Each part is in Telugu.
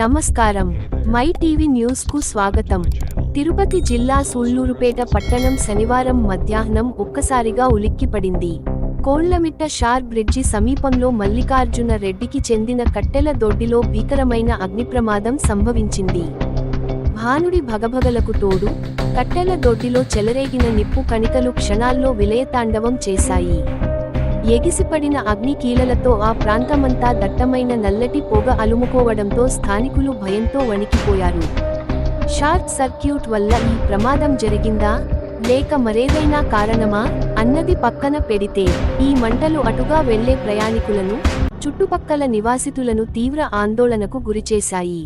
నమస్కారం. మై టీవీ న్యూస్ కు స్వాగతం. తిరుపతి జిల్లా సూళ్లూరుపేట పట్టణం శనివారం మధ్యాహ్నం ఒక్కసారిగా ఉలిక్కిపడింది. కోళ్లమిట్ట షార్ బ్రిడ్జి సమీపంలో మల్లికార్జున రెడ్డికి చెందిన కట్టెల దొడ్డిలో భీకరమైన అగ్నిప్రమాదం సంభవించింది. భానుడి భగభగలకు తోడు కట్టెల దొడ్డిలో చెలరేగిన నిప్పు కణికలు క్షణాల్లో విలయతాండవం చేశాయి. ఎగిసిపడిన అగ్ని కీలలతో ఆ ప్రాంతమంతా దట్టమైన నల్లటి పొగ అలుముకోవడంతో స్థానికులు భయంతో వణికిపోయారు. షార్ట్ సర్క్యూట్ వల్ల ఈ ప్రమాదం జరిగిందా లేక మరేదైనా కారణమా అన్నది పక్కన పెడితే ఈ మంటలు అటుగా వెళ్లే ప్రయాణికులను, చుట్టుపక్కల నివాసితులను తీవ్ర ఆందోళనకు గురిచేశాయి.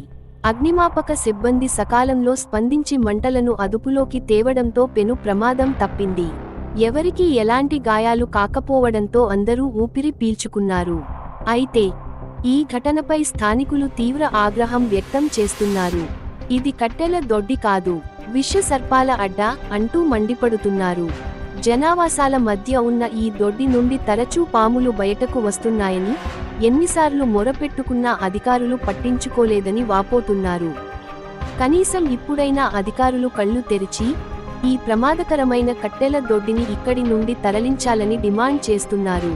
అగ్నిమాపక సిబ్బంది సకాలంలో స్పందించి మంటలను అదుపులోకి తేవడంతో పెను ప్రమాదం తప్పింది. ఎవరికీ ఎలాంటి గాయాలు కాకపోవడంతో అందరూ ఊపిరి పీల్చుకున్నారు. అయితే ఈ ఘటనపై స్థానికులు తీవ్ర ఆగ్రహం వ్యక్తం చేస్తున్నారు. ఇది కట్టెల దొడ్డి కాదు, విష సర్పాల అడ్డా అంటూ మండిపడుతున్నారు. జనావాసాల మధ్య ఉన్న ఈ దొడ్డి నుండి తరచూ పాములు బయటకు వస్తున్నాయని, ఎన్నిసార్లు మొరపెట్టుకున్నా అధికారులు పట్టించుకోలేదని వాపోతున్నారు. కనీసం ఇప్పుడైనా అధికారులు కళ్ళు తెరిచి ఈ ప్రమాదకరమైన కట్టెల దొడ్డిని ఇక్కడి నుండి తరలించాలని డిమాండ్ చేస్తున్నారు.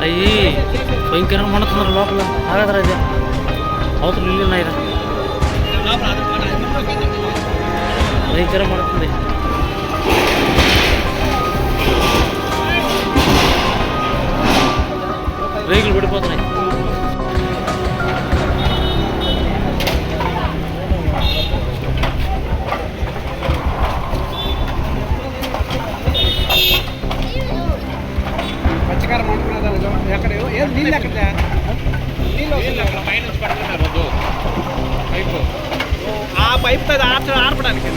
అయ్యి భయంకరంగా మండుతున్నారు లోపల. ఆగదరా ఇది అవతల ఇల్లు ఉన్నాయిరా, భయంకరంగా మండుతుంది. రేకులు పడిపోతున్నాయి. ఆ పైప్ ఆర్పడానికి